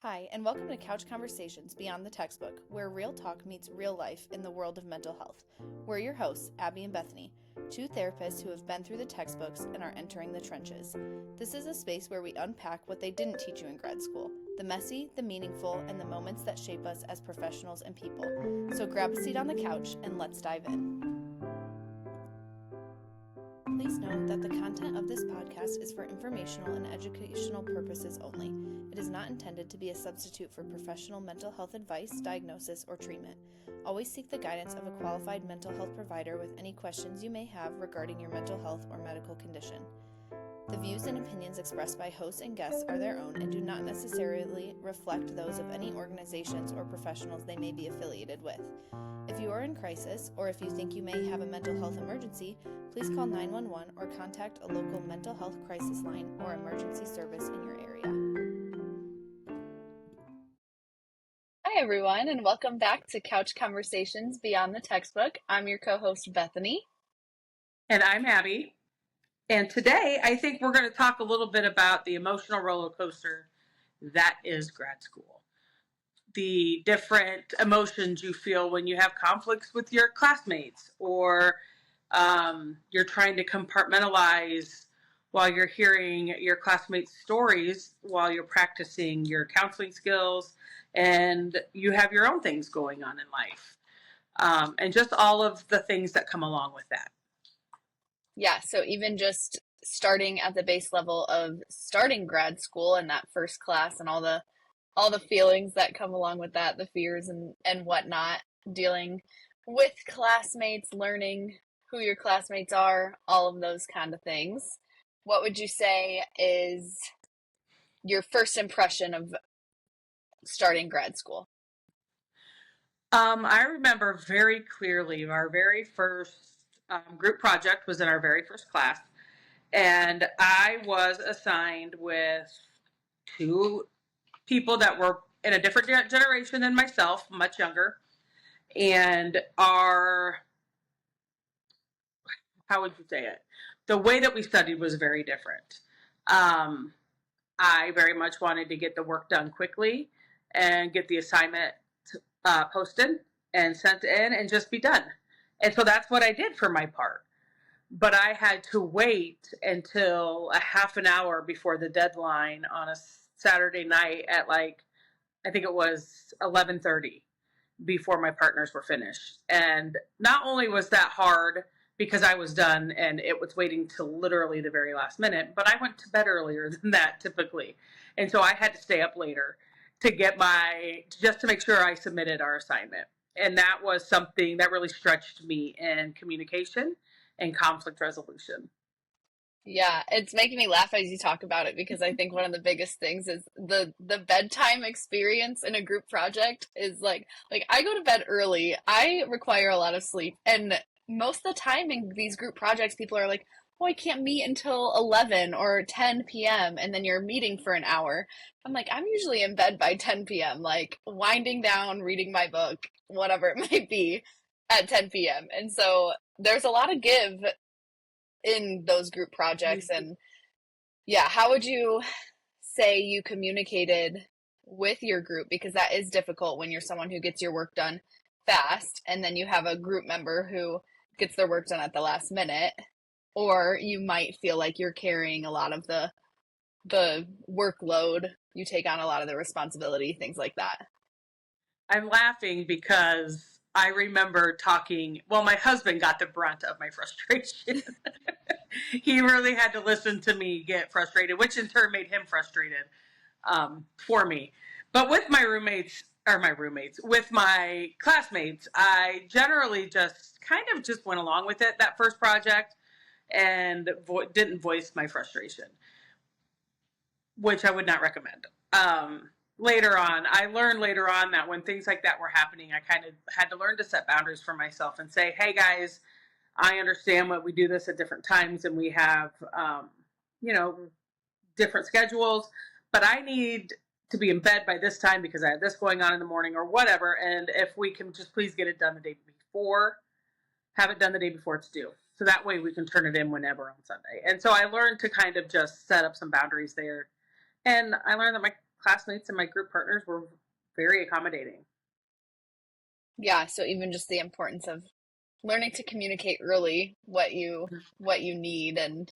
Hi, and welcome to Couch Conversations Beyond the Textbook, where real talk meets real life in the world of mental health. We're your hosts, Abby and Bethany, two therapists who have been through the textbooks and are entering the trenches. This is a space where we unpack what they didn't teach you in grad school, the messy, the meaningful, and the moments that shape us as professionals and people. So grab a seat on the couch and let's dive in. Please note that the content of this podcast is for informational and educational purposes only. It is not intended to be a substitute for professional mental health advice, diagnosis, or treatment. Always seek the guidance of a qualified mental health provider with any questions you may have regarding your mental health or medical condition. The views and opinions expressed by hosts and guests are their own and do not necessarily reflect those of any organizations or professionals they may be affiliated with. If you are in crisis, or if you think you may have a mental health emergency, please call 911 or contact a local mental health crisis line or emergency service in your area. Hi everyone, and welcome back to Couch Conversations Beyond the Textbook. I'm your co-host Bethany. And I'm Abby. And today I think we're going to talk a little bit about the emotional roller coaster that is grad school. The different emotions you feel when you have conflicts with your classmates, or you're trying to compartmentalize while you're hearing your classmates' stories while you're practicing your counseling skills, and you have your own things going on in life, and just all of the things that come along with that. Yeah, so even just starting at the base level of starting grad school and that first class and all the feelings that come along with that, the fears and whatnot, dealing with classmates, learning who your classmates are, all of those kind of things. What would you say is your first impression of starting grad school? I remember very clearly our very first group project was in our very first class, and I was assigned with two people that were in a different generation than myself, much younger, and how would you say it? The way that we studied was very different. I very much wanted to get the work done quickly and get the assignment posted and sent in and just be done. And so that's what I did for my part. But I had to wait until a half an hour before the deadline on a Saturday night at I think it was 11:30 before my partners were finished. And not only was that hard because I was done and it was waiting till literally the very last minute, but I went to bed earlier than that typically. And so I had to stay up later to just to make sure I submitted our assignment. And that was something that really stretched me in communication and conflict resolution. Yeah, it's making me laugh as you talk about it, because I think one of the biggest things is the bedtime experience in a group project is like I go to bed early. I require a lot of sleep, and most of the time in these group projects people are like, "Oh, I can't meet until 11 or 10 p.m." and then you're meeting for an hour. I'm like, I'm usually in bed by 10 p.m., like winding down, reading my book, whatever it might be at 10 p.m. And so there's a lot of give in those group projects. And yeah, how would you say you communicated with your group? Because that is difficult when you're someone who gets your work done fast and then you have a group member who gets their work done at the last minute, or you might feel like you're carrying a lot of the workload, you take on a lot of the responsibility, things like that. I'm laughing because I remember my husband got the brunt of my frustration. He really had to listen to me get frustrated, which in turn made him frustrated for me. But with with my classmates, I generally just went along with it that first project and didn't voice my frustration, which I would not recommend. I learned later on that when things like that were happening, I kind of had to learn to set boundaries for myself and say, hey guys, I understand we do this at different times and we have, different schedules, but I need to be in bed by this time because I have this going on in the morning or whatever. And if we can just please get it done the day before, have it done the day before it's due. So that way we can turn it in whenever on Sunday. And so I learned to kind of just set up some boundaries there. And I learned that classmates and my group partners were very accommodating. Yeah, so even just the importance of learning to communicate early what you need, and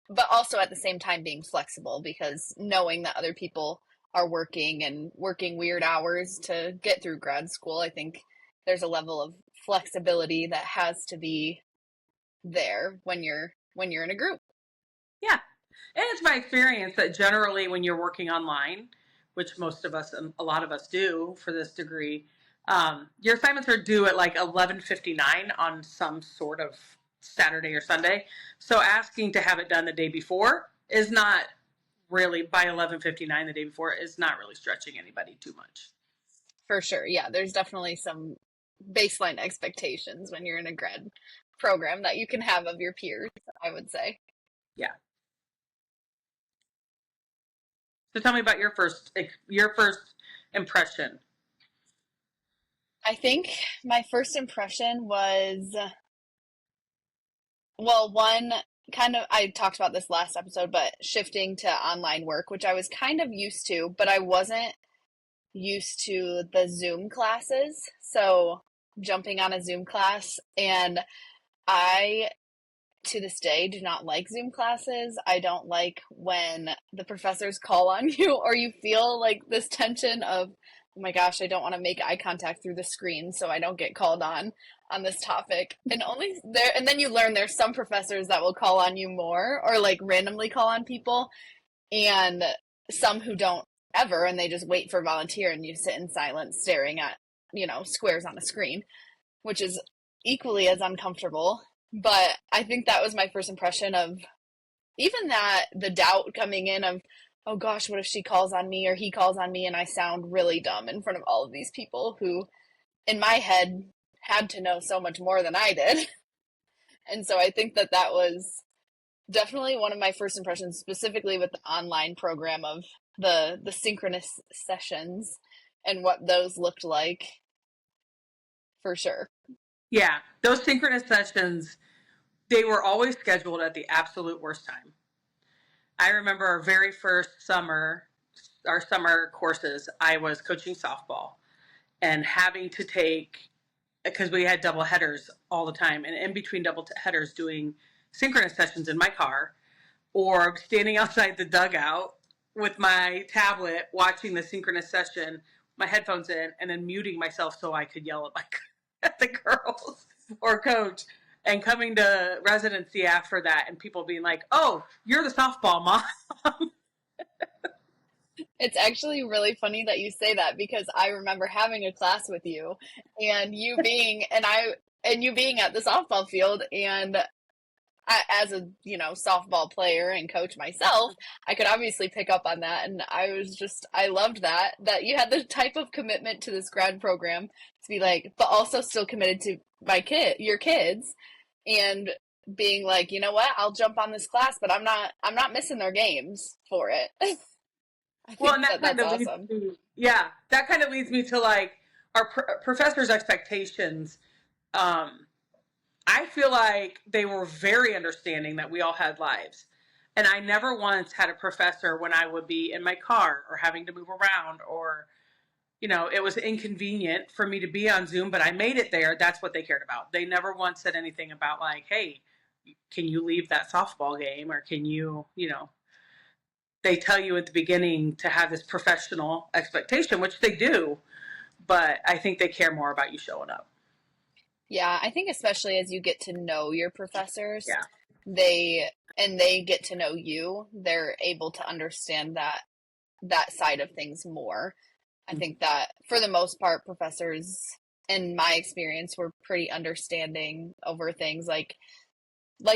but also at the same time being flexible, because knowing that other people are working and working weird hours to get through grad school, I think there's a level of flexibility that has to be there when you're in a group. Yeah. And it's my experience that generally when you're working online, which most of us, a lot of us do for this degree, your assignments are due at like 11:59 on some sort of Saturday or Sunday. So asking to have it done the day before is not really, by 11:59 the day before, is not really stretching anybody too much. For sure. Yeah, there's definitely some baseline expectations when you're in a grad program that you can have of your peers, I would say. Yeah. So tell me about your first impression. I think my first impression was, well, one, kind of, I talked about this last episode, but shifting to online work, which I was kind of used to, but I wasn't used to the Zoom classes. So jumping on a Zoom class, and I, to this day, do not like Zoom classes. I don't like when the professors call on you, or you feel like this tension of, oh my gosh, I don't want to make eye contact through the screen so I don't get called on this topic. And only there, and then you learn there's some professors that will call on you more, or like randomly call on people, and some who don't ever, and they just wait for volunteer, and you sit in silence staring at, squares on a screen, which is equally as uncomfortable. But I think that was my first impression of, even that, the doubt coming in of, oh gosh, what if she calls on me or he calls on me and I sound really dumb in front of all of these people who, in my head, had to know so much more than I did. And so I think that that was definitely one of my first impressions, specifically with the online program, of the synchronous sessions and what those looked like, for sure. Yeah, those synchronous sessions, they were always scheduled at the absolute worst time. I remember our very first summer, our summer courses, I was coaching softball and having to take, because we had double headers all the time, and in between double headers doing synchronous sessions in my car, or standing outside the dugout with my tablet watching the synchronous session, my headphones in, and then muting myself so I could yell at at the girls or coach. And coming to residency after that, and people being like, "Oh, you're the softball mom." It's actually really funny that you say that, because I remember having a class with you, and you being at the softball field, and I, as a, softball player and coach myself, I could obviously pick up on that, and I loved that you had the type of commitment to this grad program to be like, but also still committed to your kids, and being like, you know what, I'll jump on this class, but I'm not missing their games for it. I Well, think and that that kind that's of leads awesome. me, yeah, that kind of leads me to like our professors' expectations. Um, I feel like they were very understanding that we all had lives. And I never once had a professor when I would be in my car or having to move around, or, it was inconvenient for me to be on Zoom, but I made it there. That's what they cared about. They never once said anything about like, hey, can you leave that softball game, or can you, they tell you at the beginning to have this professional expectation, which they do, but I think they care more about you showing up. Yeah, I think especially as you get to know your professors, Yeah. they get to know you, they're able to understand that side of things more. I think that for the most part, professors, in my experience, were pretty understanding over things like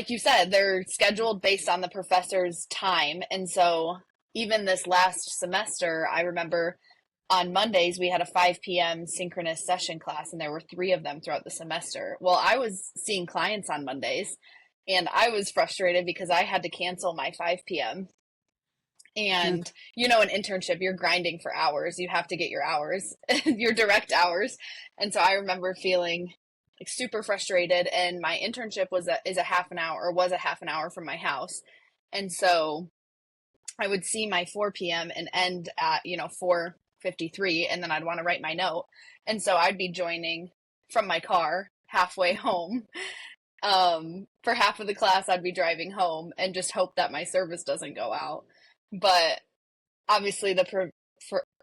you said, they're scheduled based on the professor's time. And so even this last semester, I remember on Mondays we had a 5 p.m. synchronous session class, and there were three of them throughout the semester. Well, I was seeing clients on Mondays, and I was frustrated because I had to cancel my 5 p.m. Mm. And an internship, you're grinding for hours. You have to get your hours, your direct hours. And so I remember feeling like super frustrated. And my internship was a half an hour, or was a half an hour from my house. And so I would see my 4 p.m. and end at, 4:53, and then I'd want to write my note. And so I'd be joining from my car halfway home. For half of the class, I'd be driving home and just hope that my service doesn't go out. But obviously, the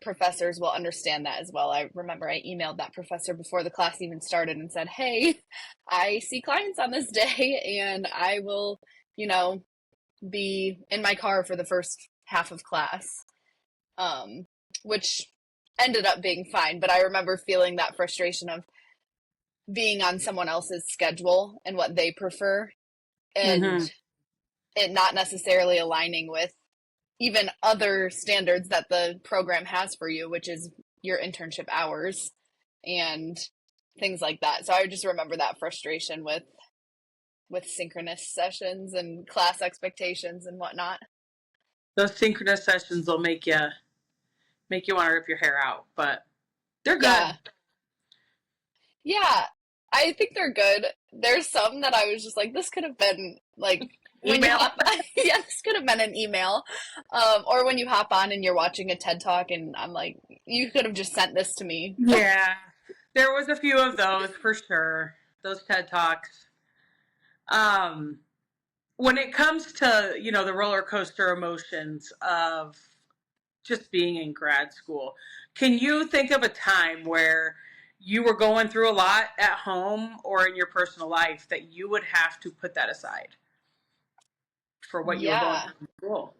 professors will understand that as well. I remember I emailed that professor before the class even started and said, "Hey, I see clients on this day, and I will, you know, be in my car for the first half of class," um, which ended up being fine. But I remember feeling that frustration of being on someone else's schedule and what they prefer, and Mm-hmm. it not necessarily aligning with even other standards that the program has for you, which is your internship hours and things like that. So I just remember that frustration with synchronous sessions and class expectations and whatnot. Those synchronous sessions will make you want to rip your hair out, but they're Yeah. good. Yeah. I think they're good. There's some that I was just like, this could have been like when you Email. hop yeah, this could have been an email. Or when you hop on and you're watching a TED Talk and I'm like, you could have just sent this to me. Yeah, there was a few of those for sure. Those TED Talks. Um, when it comes to the roller coaster emotions of just being in grad school, can you think of a time where you were going through a lot at home or in your personal life that you would have to put that aside for what you were going Yeah. through in school?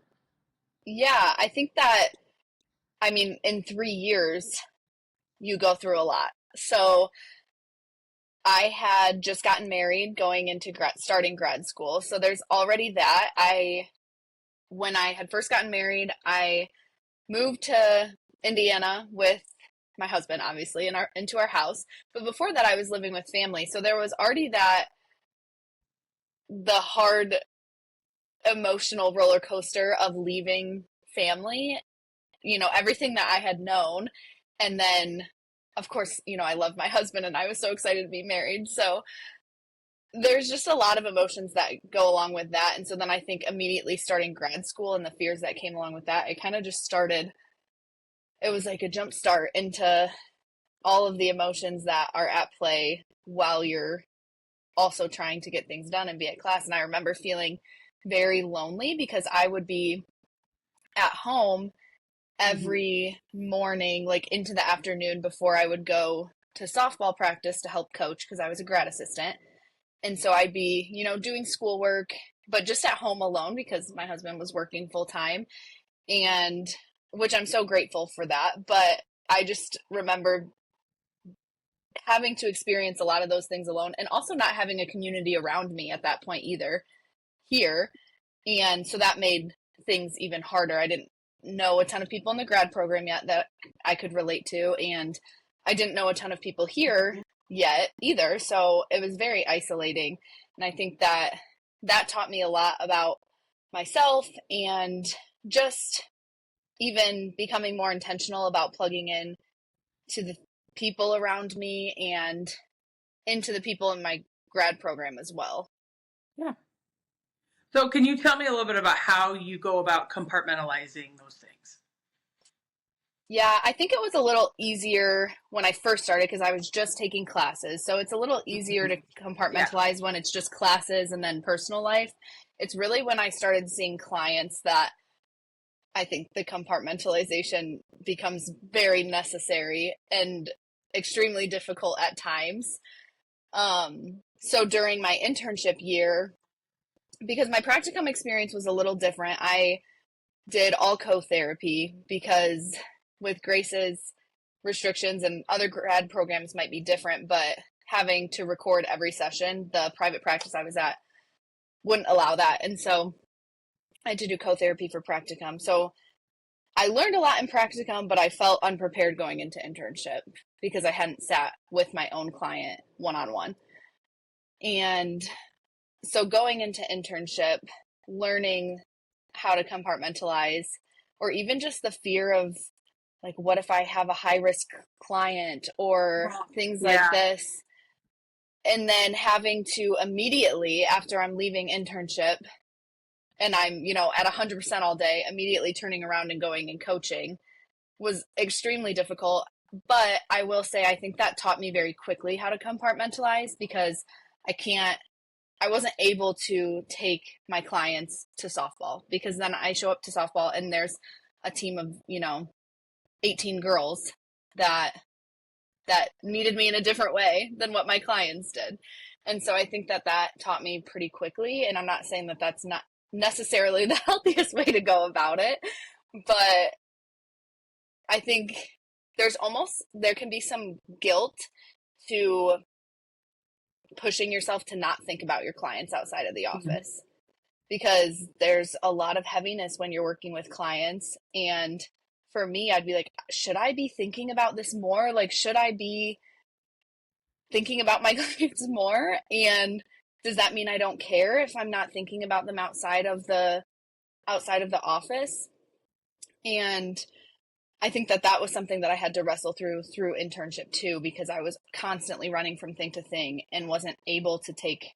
Yeah, I think that, I mean, in 3 years, you go through a lot. So I had just gotten married going into starting grad school. So there's already that. When I had first gotten married, I moved to Indiana with my husband, obviously, into our house. But before that, I was living with family. So there was already the hard emotional roller coaster of leaving family, everything that I had known. And then, of course, I love my husband and I was so excited to be married. So there's just a lot of emotions that go along with that. And so then I think immediately starting grad school and the fears that came along with that, it kind of just started, it was like a jump start into all of the emotions that are at play while you're also trying to get things done and be at class. And I remember feeling very lonely because I would be at home Mm-hmm. every morning, like into the afternoon before I would go to softball practice to help coach because I was a grad assistant. And so I'd be, doing schoolwork, but just at home alone because my husband was working full time, and which I'm so grateful for that. But I just remember having to experience a lot of those things alone and also not having a community around me at that point either here. And so that made things even harder. I didn't know a ton of people in the grad program yet that I could relate to, and I didn't know a ton of people here yet either. So it was very isolating. And I think that that taught me a lot about myself and just even becoming more intentional about plugging in to the people around me and into the people in my grad program as well. Yeah. So, can you tell me a little bit about how you go about compartmentalizing those things? Yeah, I think it was a little easier when I first started because I was just taking classes. So it's a little easier to Yeah. compartmentalize when it's just classes and then personal life. It's really when I started seeing clients that I think the compartmentalization becomes very necessary and extremely difficult at times. So during my internship year, because my practicum experience was a little different, I did all co-therapy because with Grace's restrictions and other grad programs might be different, but having to record every session, the private practice I was at wouldn't allow that. And so I had to do co-therapy for practicum. So I learned a lot in practicum, but I felt unprepared going into internship because I hadn't sat with my own client one-on-one. And so going into internship, learning how to compartmentalize, or even just the fear of like, what if I have a high risk client or things like Yeah. this? And then having to immediately, after I'm leaving internship, and I'm, at 100% all day, immediately turning around and going and coaching was extremely difficult. But I will say, I think that taught me very quickly how to compartmentalize, because I wasn't able to take my clients to softball, because then I show up to softball and there's a team of, 18 girls that needed me in a different way than what my clients did. And so I think that taught me pretty quickly. And I'm not saying that that's not necessarily the healthiest way to go about it, but I think there can be some guilt to pushing yourself to not think about your clients outside of the Mhm. office, because there's a lot of heaviness when you're working with clients. And for me, I'd be like, should I be thinking about this more? Like, should I be thinking about my clients more? And does that mean I don't care if I'm not thinking about them outside of the office? And I think that was something that I had to wrestle through internship too, because I was constantly running from thing to thing and wasn't able to take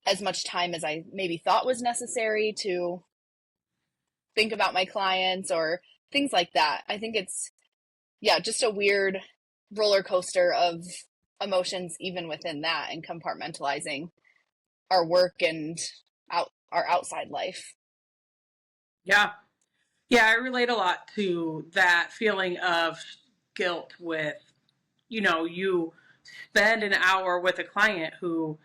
as much time as I maybe thought was necessary to think about my clients or things like that. I think it's, yeah, just a weird roller coaster of emotions even within that, and compartmentalizing our work and our outside life. Yeah. Yeah, I relate a lot to that feeling of guilt with, you spend an hour with a client who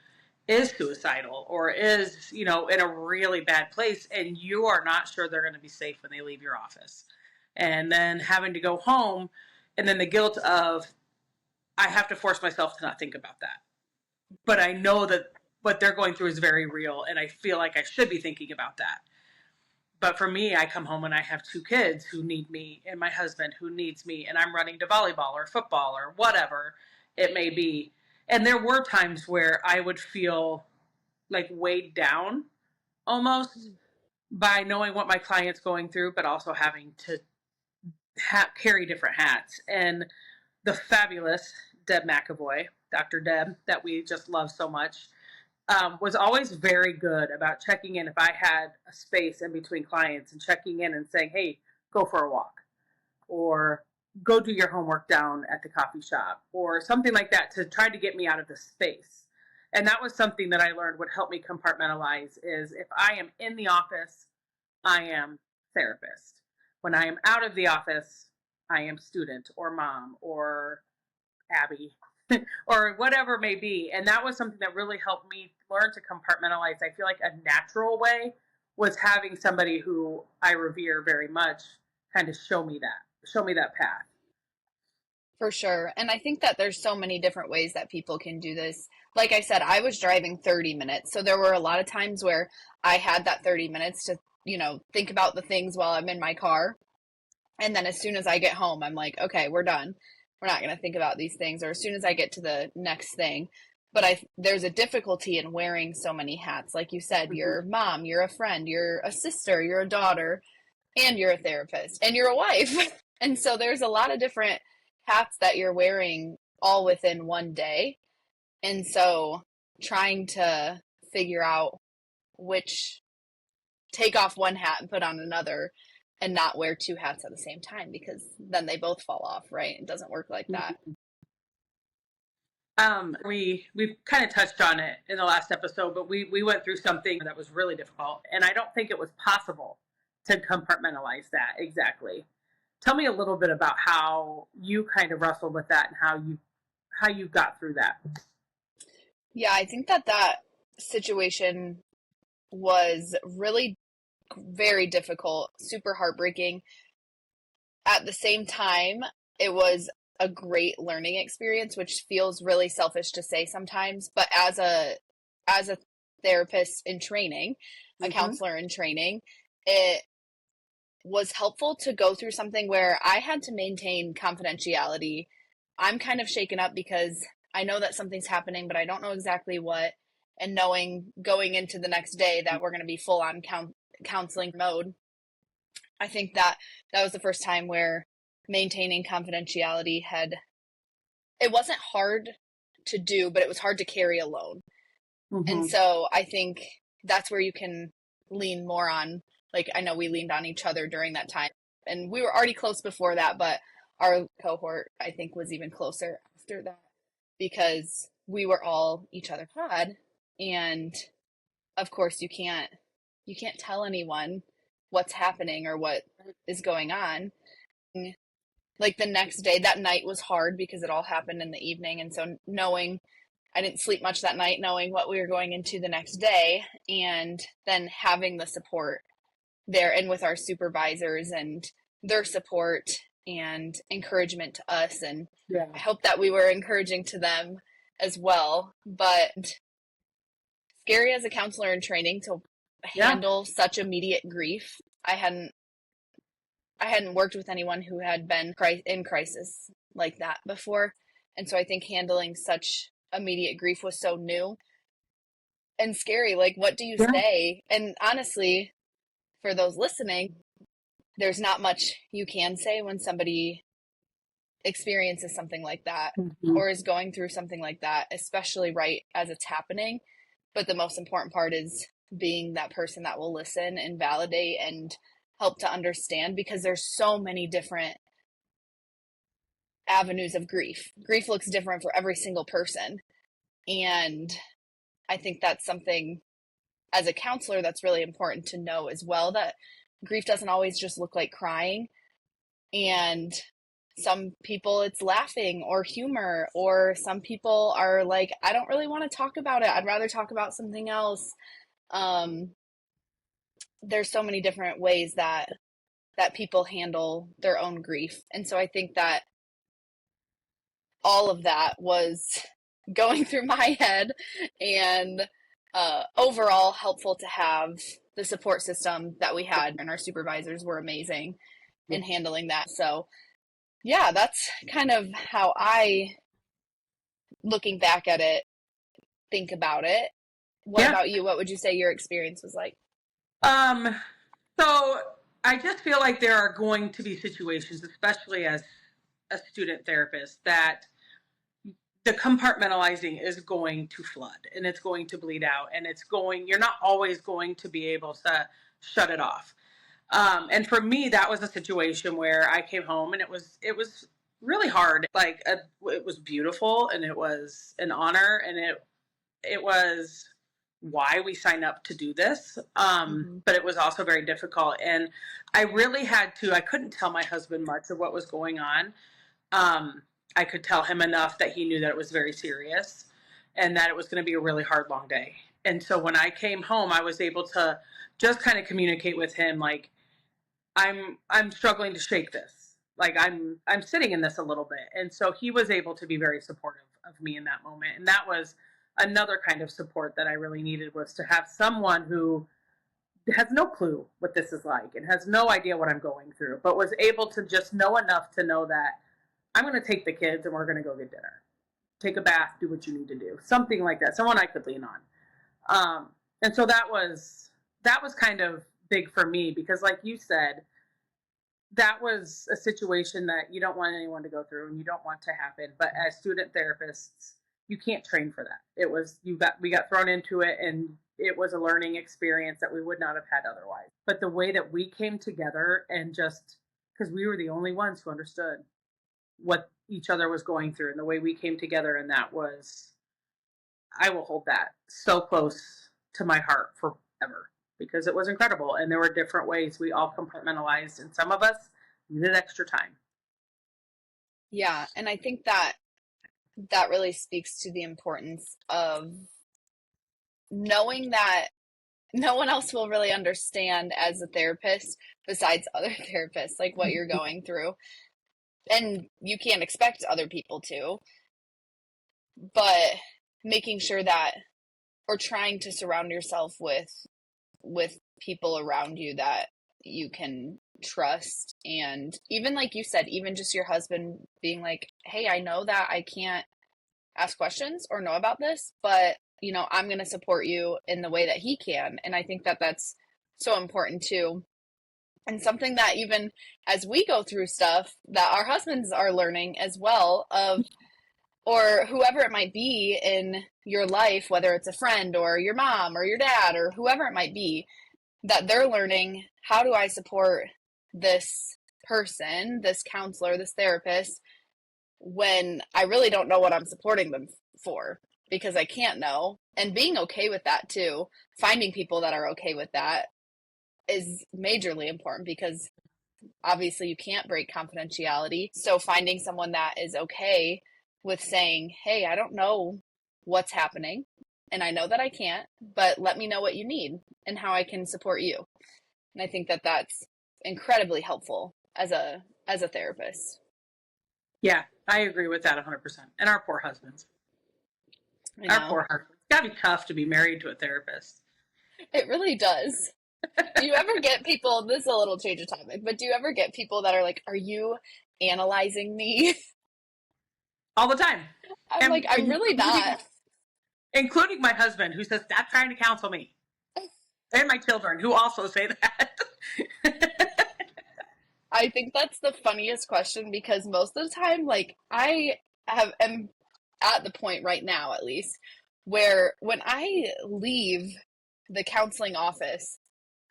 is suicidal or is, in a really bad place, and you are not sure they're going to be safe when they leave your office. And then having to go home, and then the guilt of, I have to force myself to not think about that. But I know that what they're going through is very real, and I feel like I should be thinking about that. But for me, I come home and I have two kids who need me, and my husband who needs me, and I'm running to volleyball or football or whatever it may be. And there were times where I would feel like weighed down almost by knowing what my client's going through, but also having to carry different hats. And the fabulous Deb McAvoy, Dr. Deb, that we just love so much, was always very good about checking in if I had a space in between clients, and checking in and saying, hey, go for a walk, or go do your homework down at the coffee shop, or something like that, to try to get me out of the space. And that was something that I learned would help me compartmentalize, is if I am in the office, I am therapist. When I am out of the office, I am student or mom or Abby or whatever it may be. And that was something that really helped me learn to compartmentalize. I feel like a natural way was having somebody who I revere very much kind of show me that path. For sure. And I think that there's so many different ways that people can do this. Like I said, I was driving 30 minutes. So there were a lot of times where I had that 30 minutes to, think about the things while I'm in my car. And then as soon as I get home, I'm like, okay, we're done. We're not going to think about these things. Or as soon as I get to the next thing. But there's a difficulty in wearing so many hats. Like you said, Mm-hmm. you're a mom, you're a friend, you're a sister, you're a daughter, and you're a therapist, and you're a wife. And so there's a lot of different hats that you're wearing all within one day. And so trying to figure out which, take off one hat and put on another, and not wear two hats at the same time, because then they both fall off, right? It doesn't work like that. We've kind of touched on it in the last episode, but we went through something that was really difficult, and I don't think it was possible to compartmentalize that exactly. Tell me a little bit about how you kind of wrestled with that, and how you got through that. Yeah, I think that situation was really very difficult, super heartbreaking. At the same time, it was a great learning experience, which feels really selfish to say sometimes, but as a therapist in training, a Mm-hmm. counselor in training, it was helpful to go through something where I had to maintain confidentiality. I'm kind of shaken up because I know that something's happening, but I don't know exactly what. And knowing going into the next day that we're going to be full on counseling mode, I think that was the first time where maintaining confidentiality it wasn't hard to do, but it was hard to carry alone. And Mm-hmm. so I think that's where you can lean more on, like, I know we leaned on each other during that time. And we were already close before that, but our cohort, I think, was even closer after that because we were all each other had. And of course, you can't tell anyone what's happening or what is going on. Like the next day, that night was hard because it all happened in the evening. And so knowing I didn't sleep much that night, knowing what we were going into the next day, and then having the support there and with our supervisors and their support and encouragement to us. And Yeah. I hope that we were encouraging to them as well. But scary as a counselor in training to Yeah. handle such immediate grief. I hadn't worked with anyone who had been in crisis like that before. And so I think handling such immediate grief was so new and scary. Like, what do you Yeah. say? And honestly, for those listening, there's not much you can say when somebody experiences something like that Mm-hmm. or is going through something like that, especially right as it's happening. But the most important part is being that person that will listen and validate and help to understand, because there's so many different avenues of grief. Grief looks different for every single person. And I think that's something as a counselor that's really important to know as well, that grief doesn't always just look like crying. And some people it's laughing or humor, or some people are like, I don't really want to talk about it. I'd rather talk about something else. Um, there's so many different ways that people handle their own grief. And so I think that all of that was going through my head, and overall helpful to have the support system that we had, and our supervisors were amazing Yeah. in handling that. So yeah, that's kind of how I, looking back at it, think about it. What Yeah. about you? What would you say your experience was like? Um, so I just feel like there are going to be situations, especially as a student therapist, that the compartmentalizing is going to flood and it's going to bleed out, and you're not always going to be able to shut it off. And for me, that was a situation where I came home and it was really hard. It was beautiful and it was an honor, and it was why we signed up to do this. Mm-hmm. But it was also very difficult. And I couldn't tell my husband much of what was going on. Um, I could tell him enough that he knew that it was very serious and that it was going to be a really hard, long day. And so when I came home, I was able to just kind of communicate with him, like, I'm struggling to shake this. Like, I'm sitting in this a little bit. And so he was able to be very supportive of me in that moment. And that was another kind of support that I really needed, was to have someone who has no clue what this is like and has no idea what I'm going through, but was able to just know enough to know that I'm going to take the kids and we're going to go get dinner, take a bath, do what you need to do, something like that. Someone I could lean on. And so that was kind of big for me, because like you said, that was a situation that you don't want anyone to go through and you don't want to happen. But as student therapists, you can't train for that. We got thrown into it, and it was a learning experience that we would not have had otherwise. But the way that we came together, and just because we were the only ones who understood what each other was going through, and the way we came together, and that was, I will hold that so close to my heart forever, because it was incredible. And there were different ways we all compartmentalized, and some of us needed extra time. Yeah, and I think that really speaks to the importance of knowing that no one else will really understand as a therapist besides other therapists, like what you're going through. And you can't expect other people to, but making sure that, or trying to surround yourself with people around you that you can trust. And even like you said, even just your husband being like, hey, I know that I can't ask questions or know about this, but I'm going to support you in the way that he can. And I think that that's so important too. And something that even as we go through stuff that our husbands are learning as well, of, or whoever it might be in your life, whether it's a friend or your mom or your dad or whoever it might be, that they're learning, how do I support this person, this counselor, this therapist, when I really don't know what I'm supporting them for because I can't know. And being okay with that too, finding people that are okay with that is majorly important because obviously you can't break confidentiality. So finding someone that is okay with saying, hey, I don't know what's happening and I know that I can't, but let me know what you need and how I can support you. And I think that that's incredibly helpful as a therapist. Yeah, I agree with that 100%. And our poor husbands. I Our know. poor husbands. It's got to be tough to be married to a therapist. It really does. Do you ever get people, this is a little change of topic, but do you ever get people that are like, are you analyzing me? All the time. I'm like, And I'm really not. including my husband, who says, stop trying to counsel me. And my children, who also say that. I think that's the funniest question because most of the time, like, am at the point right now, at least, where when I leave the counseling office,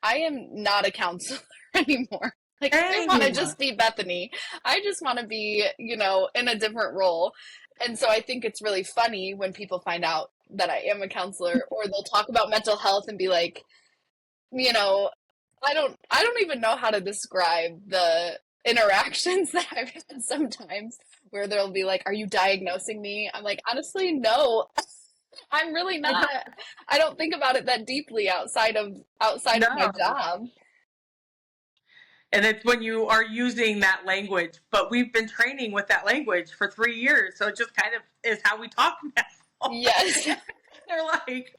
I am not a counselor anymore. Like, I want to Same. just be Bethany. I just want to be, in a different role. And so I think it's really funny when people find out that I am a counselor or they'll talk about mental health and be like, you know, I don't even know how to describe the interactions that I've had sometimes where they'll be like, "Are you diagnosing me?" I'm like, "Honestly, no. I'm really not. I don't think about it that deeply outside of my No. job." And it's when you are using that language, but we've been training with that language for 3 years. So it just kind of is how we talk now. Yes. They're like,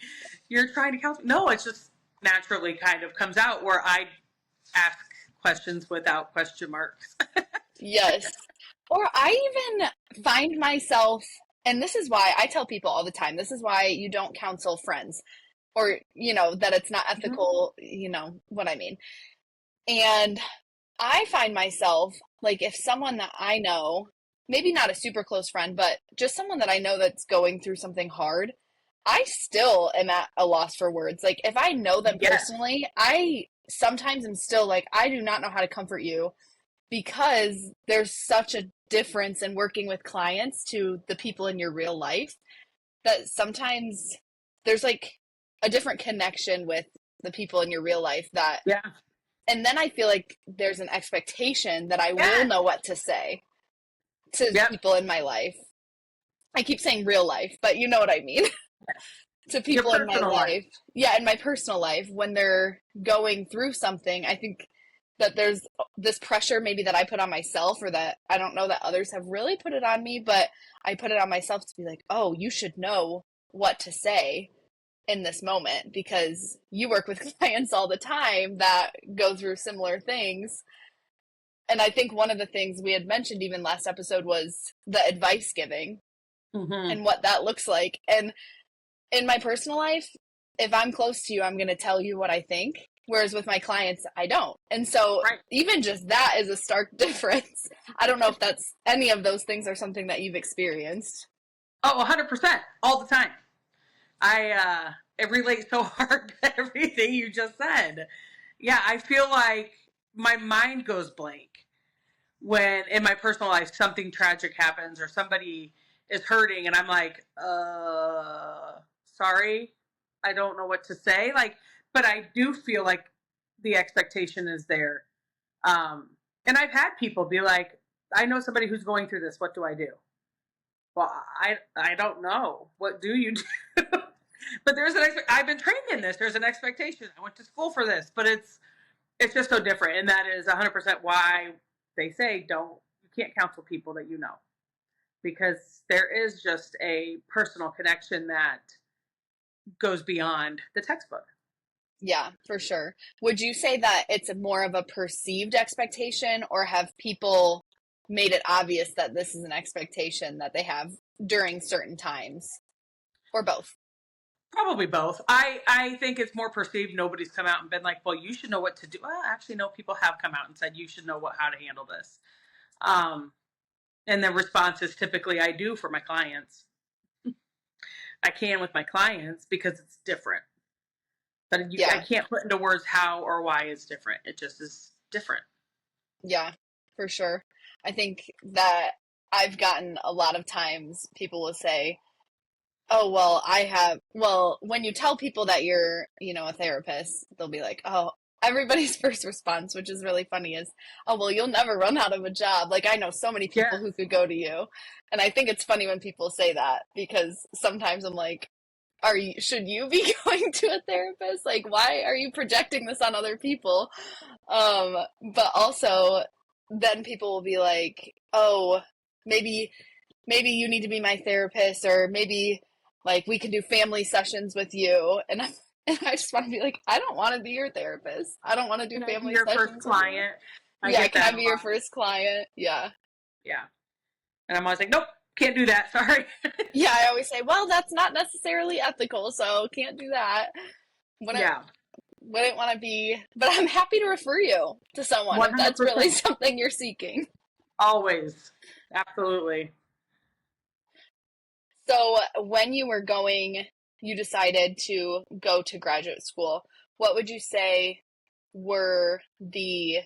you're trying to counsel. No, it's just naturally kind of comes out where I ask questions without question marks. Yes. Or I even find myself, and this is why I tell people all the time, this is why you don't counsel friends or, that it's not Mhm. ethical, what I mean. And I find myself like if someone that I know, maybe not a super close friend, but just someone that I know that's going through something hard, I still am at a loss for words. Like if I know them Yes. personally, I sometimes am still like, I do not know how to comfort you because there's such a difference in working with clients to the people in your real life that sometimes there's like a different connection with the people in your real life that Yeah. and then I feel like there's an expectation that I will Yes. know what to say to Yep. people in my life. I keep saying real life, but you know what I mean. To Your people in my personal life. life. Yeah, in my personal life, when they're going through something, I think that there's this pressure maybe that I put on myself or that I don't know that others have really put it on me, but I put it on myself to be like, oh, you should know what to say in this moment because you work with clients all the time that go through similar things. And I think one of the things we had mentioned even last episode was the advice giving Mm-hmm. and what that looks like. And in my personal life, if I'm close to you, I'm going to tell you what I think. Whereas with my clients, I don't. And so Right. even just that is a stark difference. I don't know if that's any of those things are something that you've experienced. Oh, 100%. All the time. It relates so hard to everything you just said. Yeah, I feel like my mind goes blank when in my personal life something tragic happens or somebody is hurting and I'm like, sorry, I don't know what to say. Like, but I do feel like the expectation is there. Um, and I've had people be like, I know somebody who's going through this. What do I do? Well, I don't know. What do you do? But there's I've been trained in this. There's an expectation. I went to school for this, but it's just so different, and that is 100% why they say you can't counsel people that you know because there is just a personal connection that goes beyond the textbook. Yeah, for sure. Would you say that it's more of a perceived expectation, or have people made it obvious that this is an expectation that they have during certain times, or both? Probably both. I think it's more perceived. Nobody's come out and been like, "Well, you should know what to do." Well, actually, no. People have come out and said, "You should know how to handle this." Um, and the response is typically, "I do for my clients. I can with my clients because it's different." But I Yeah. can't put into words how or why it's different. It just is different. Yeah, for sure. I think that I've gotten a lot of times people will say, "Oh, well, when you tell people that you're, a therapist, they'll be like, "Oh, everybody's first response, which is really funny, is, "Oh, well, you'll never run out of a job. Like I know so many Yeah. people who could go to you." And I think it's funny when people say that because sometimes I'm like, should you be going to a therapist? Like, why are you projecting this on other people? Um, but also then people will be like, "Oh, maybe you need to be my therapist, or maybe like we can do family sessions with you." And I just want to be like, I don't want to be your therapist. I don't want to do Can I be family your first sessions with you. client? I Yeah, get can I that a be your lot. first client? Yeah. Yeah. And I'm always like, nope, can't do that. Sorry. Yeah, I always say, well, that's not necessarily ethical, so can't do that. Wouldn't Yeah. wouldn't want to be, but I'm happy to refer you to someone if that's really 100%. something you're seeking. Always. Absolutely. So, when you decided to go to graduate school, what would you say were the,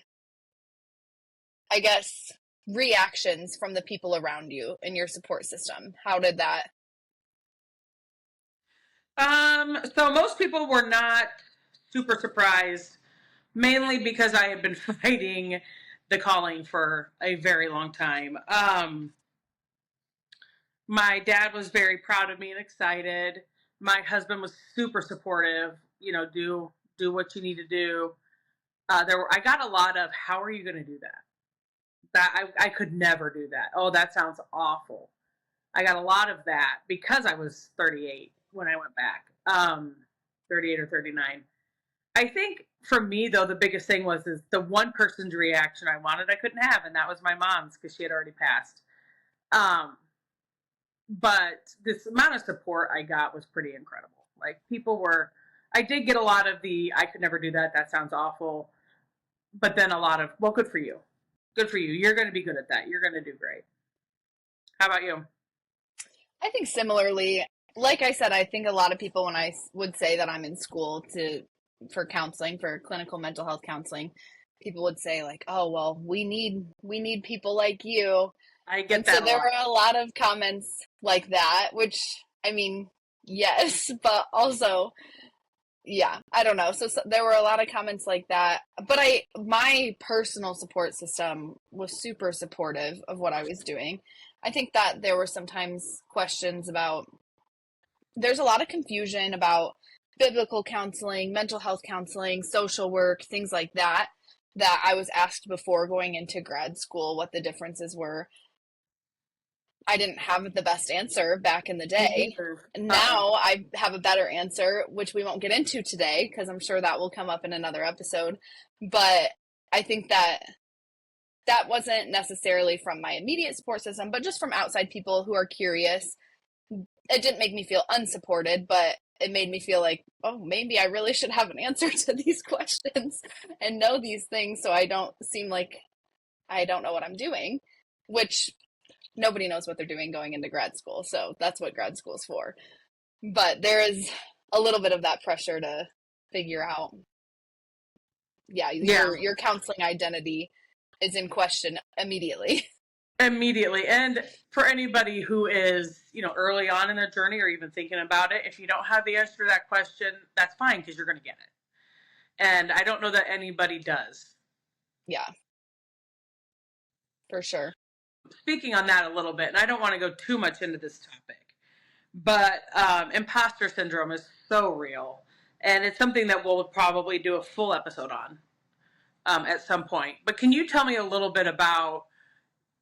I guess, reactions from the people around you in your support system? How did that? So most people were not super surprised, mainly because I had been fighting the calling for a very long time. My dad was very proud of me and excited. My husband was super supportive. Do what you need to do. I got a lot of, how are you going to do that? I could never do that. Oh, that sounds awful. I got a lot of that because I was 38 when I went back, 38 or 39. I think for me, though, the biggest thing is the one person's reaction I wanted I couldn't have, and that was my mom's because she had already passed. Um, but this amount of support I got was pretty incredible. Like I did get a lot of I could never do that. That sounds awful. But then a lot of, well, good for you. Good for you. You're going to be good at that. You're going to do great. How about you? I think similarly, like I said, I think a lot of people, when I would say that I'm in school for counseling, for clinical mental health counseling, people would say like, "Oh, well, we need people like you." I get And so that a there lot. were a lot of comments like that, which, I mean, yes, but also, yeah, I don't know. So there were a lot of comments like that, but my personal support system was super supportive of what I was doing. I think that there were sometimes questions about, there's a lot of confusion about biblical counseling, mental health counseling, social work, things like that, that I was asked before going into grad school what the differences were. I didn't have the best answer back in the Me day. neither. Now I have a better answer, which we won't get into today because I'm sure that will come up in another episode. But I think that that wasn't necessarily from my immediate support system, but just from outside people who are curious. It didn't make me feel unsupported, but it made me feel like, oh, maybe I really should have an answer to these questions and know these things so I don't seem like I don't know what I'm doing, which nobody knows what they're doing going into grad school. So that's what grad school is for. But there is a little bit of that pressure to figure out, yeah, Yeah, your counseling identity is in question immediately. immediately. And for anybody who is, early on in their journey or even thinking about it, if you don't have the answer to that question, that's fine because you're going to get it. And I don't know that anybody does. Yeah, for sure. Speaking on that a little bit, and I don't want to go too much into this topic, but imposter syndrome is so real. And it's something that we'll probably do a full episode on at some point. But can you tell me a little bit about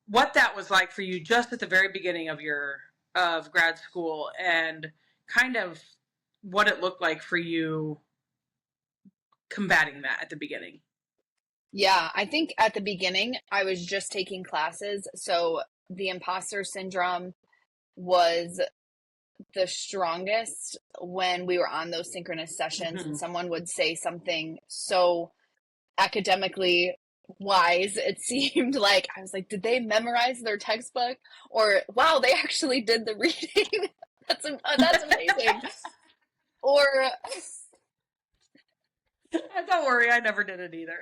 what that was like for you just at the very beginning of grad school and kind of what it looked like for you combating that at the beginning? Yeah, I think at the beginning I was just taking classes, so the imposter syndrome was the strongest when we were on those synchronous sessions and Mm-hmm. someone would say something so academically wise. It seemed like I was like, did they memorize their textbook? Or wow, they actually did the reading. That's amazing. Or Don't worry, I never did it either.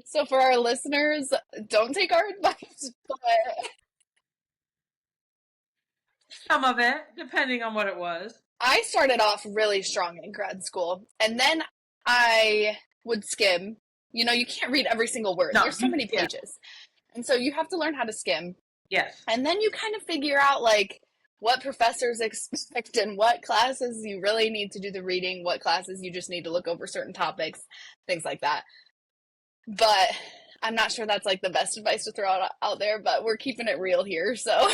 So for our listeners, don't take our advice, but Some of it, depending on what it was. I started off really strong in grad school, and then I would skim. You know, you can't read every single word. No, There's so many yeah, pages. And so you have to learn how to skim. yes, And then you kind of figure out like what professors expect and what classes you really need to do the reading, what classes you just need to look over certain topics, things like that. But I'm not sure that's like the best advice to throw out there, but we're keeping it real here. So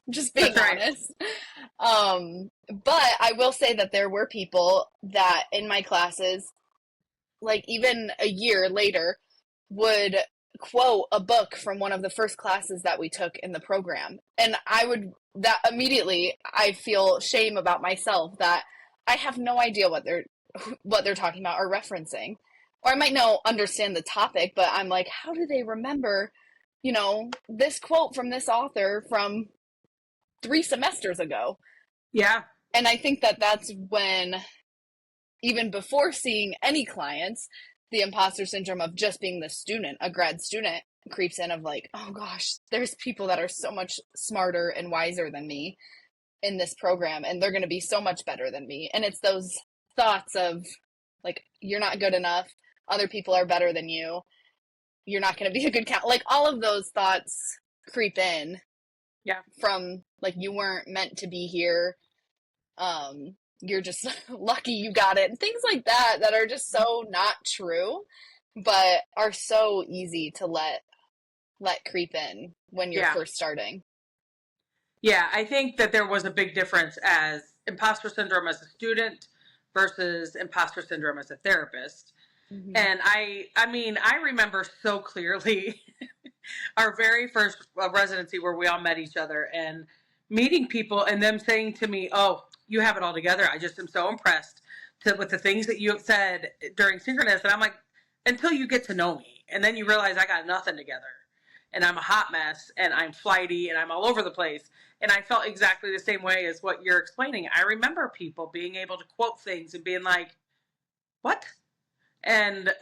just being that's right. honest. But I will say that there were people that in my classes, like even a year later, would quote a book from one of the first classes that we took in the program. And I would, that immediately, I feel shame about myself that I have no idea what they're talking about or referencing. Or I might know understand the topic, but I'm like, how do they remember, this quote from this author from 3 semesters ago? Yeah, And I think that that's when, even before seeing any clients, the imposter syndrome of just being the student, a grad student, creeps in of like, oh gosh, there's people that are so much smarter and wiser than me in this program, and they're going to be so much better than me. And it's those thoughts of like, you're not good enough, other people are better than you, you're not going to be a good count. Like all of those thoughts creep in yeah, from like, you weren't meant to be here, you're just lucky you got it, and things like that are just so not true, but are so easy to let creep in when you're yeah. first starting. Yeah, I think that there was a big difference as imposter syndrome as a student versus imposter syndrome as a therapist. Mm-hmm. And I mean, I remember so clearly our very first residency where we all met each other and meeting people and them saying to me, "Oh, you have it all together. I just am so impressed with the things that you have said during synchronous." And I'm like, until you get to know me, and then you realize I got nothing together, and I'm a hot mess, and I'm flighty, and I'm all over the place. And I felt exactly the same way as what you're explaining. I remember people being able to quote things and being like, "What?" And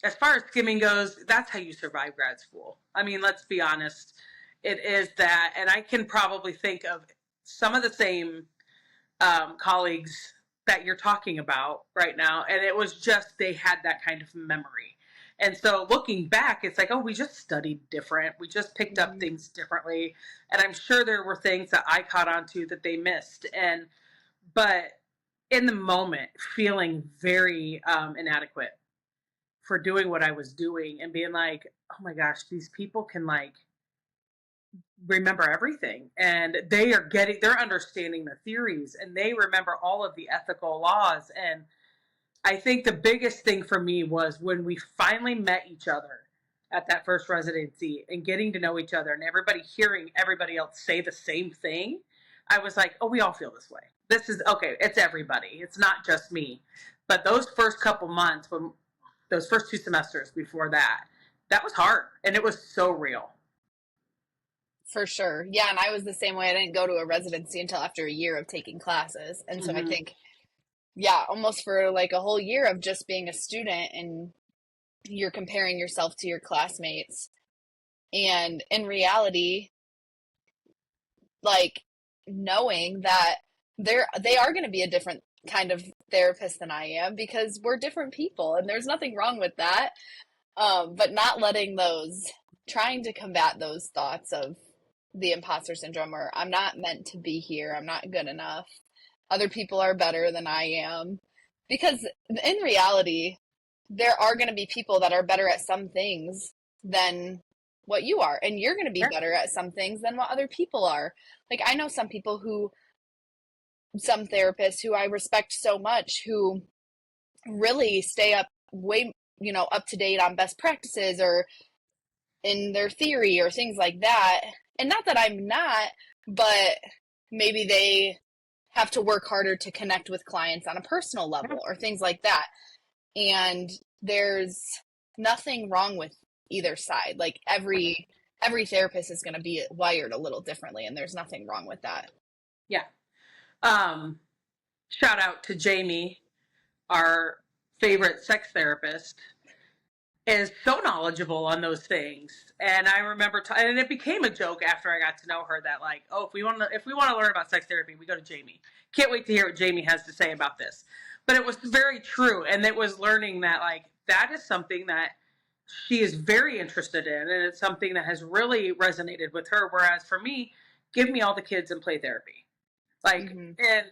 as far as skimming goes, that's how you survive grad school. I mean, let's be honest. It is that. And I can probably think of some of the same colleagues that you're talking about right now. And it was just they had that kind of memory. And so looking back, it's like, oh, we just studied different. We just picked up Mm-hmm. things differently. And I'm sure there were things that I caught on to that they missed. But in the moment, feeling very inadequate for doing what I was doing and being like, oh my gosh, these people can like remember everything and they're understanding the theories and they remember all of the ethical laws. And I think the biggest thing for me was when we finally met each other at that first residency and getting to know each other and everybody hearing everybody else say the same thing. I was like, oh, we all feel this way. This is okay. It's everybody. It's not just me. But those first couple months, when those first 2 semesters before that, that was hard and it was so real. For sure. Yeah, and I was the same way. I didn't go to a residency until after a year of taking classes. And so I Mm-hmm. think, yeah, almost for like a whole year of just being a student and you're comparing yourself to your classmates. And in reality, like knowing that they are going to be a different kind of therapist than I am because we're different people and there's nothing wrong with that. But not letting those, trying to combat those thoughts of the imposter syndrome or I'm not meant to be here, I'm not good enough, other people are better than I am. Because in reality, there are going to be people that are better at some things than what you are, and you're going to be Yeah. better at some things than what other people are. Like, I know some therapists who I respect so much who really stay up way, up to date on best practices or in their theory or things like that. And not that I'm not, but maybe they have to work harder to connect with clients on a personal Yeah. level or things like that. And there's nothing wrong with either side. Like every therapist is going to be wired a little differently and there's nothing wrong with that. Yeah. Um, Shout out to Jamie. our favorite sex therapist, is so knowledgeable on those things. And I remember, and it became a joke after I got to know her that like, oh, if we want to learn about sex therapy, we go to Jamie. Can't wait to hear what Jamie has to say about this. But it was very true, and it was learning that like that is something that she is very interested in, and it's something that has really resonated with her. Whereas for me, give me all the kids and play therapy, like, Hmm. and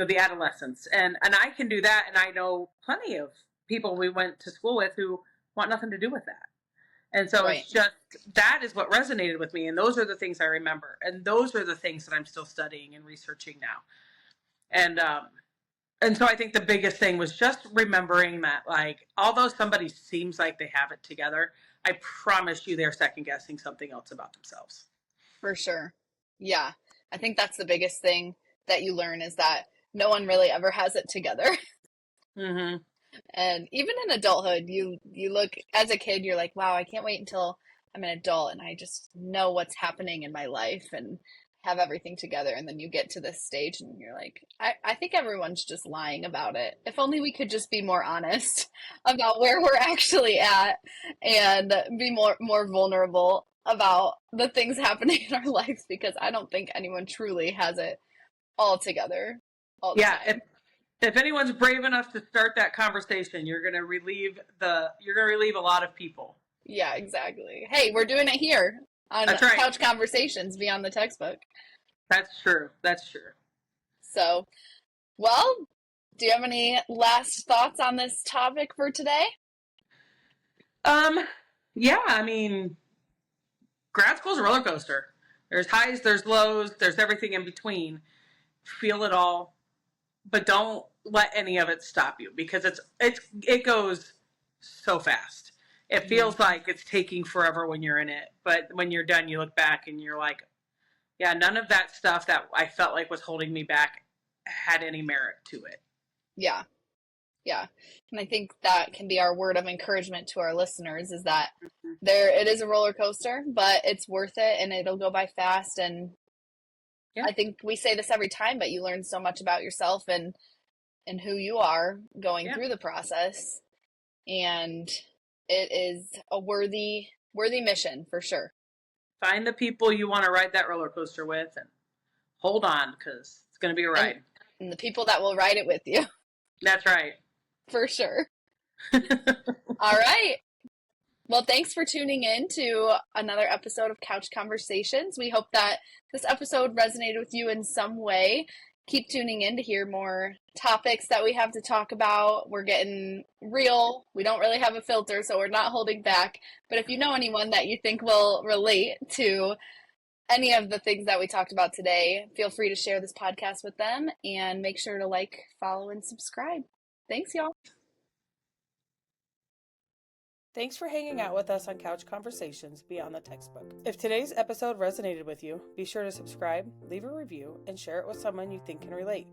the adolescents, and I can do that, and I know plenty of people we went to school with who want nothing to do with that. And so Right. it's just that is what resonated with me, and those are the things I remember, and those are the things that I'm still studying and researching now. And so I think the biggest thing was just remembering that, like, although somebody seems like they have it together, I promise you they're second guessing something else about themselves. For sure. Yeah. I think that's the biggest thing that you learn is that no one really ever has it together. Mm-hmm. And even in adulthood, you look as a kid, you're like, wow, I can't wait until I'm an adult and I just know what's happening in my life and have everything together. And then you get to this stage and you're like, I think everyone's just lying about it. If only we could just be more honest about where we're actually at and be more vulnerable about the things happening in our lives because I don't think anyone truly has it all together all the Yeah, time. if anyone's brave enough to start that conversation, you're gonna relieve a lot of people. Yeah, exactly. Hey, we're doing it here on That's right. Couch Conversations Beyond the Textbook. That's true. That's true. So, well, do you have any last thoughts on this topic for today? Um, yeah, I mean, grad school's a roller coaster. There's highs, there's lows, there's everything in between. Feel it all, but don't let any of it stop you because it goes so fast. It Hmm. feels like it's taking forever when you're in it, but when you're done, you look back and you're like, yeah, none of that stuff that I felt like was holding me back had any merit to it. Yeah, yeah. And I think that can be our word of encouragement to our listeners is that Mm-hmm. it is a roller coaster, but it's worth it and it'll go by fast. And Yeah, I think we say this every time, but you learn so much about yourself and who you are going yeah. through the process. And it is a worthy mission for sure. Find the people you want to ride that roller coaster with and hold on because it's going to be a and ride. and the people that will ride it with you That's right. for sure. All right. Well, thanks for tuning in to another episode of Couch Conversations. We hope that this episode resonated with you in some way. Keep tuning in to hear more topics that we have to talk about. We're getting real. We don't really have a filter, so we're not holding back. But if you know anyone that you think will relate to any of the things that we talked about today, feel free to share this podcast with them and make sure to like, follow, and subscribe. Thanks, y'all. Thanks for hanging out with us on Couch Conversations Beyond the Textbook. If today's episode resonated with you, be sure to subscribe, leave a review, and share it with someone you think can relate.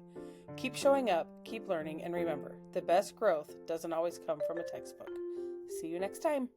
Keep showing up, keep learning, and remember, the best growth doesn't always come from a textbook. See you next time.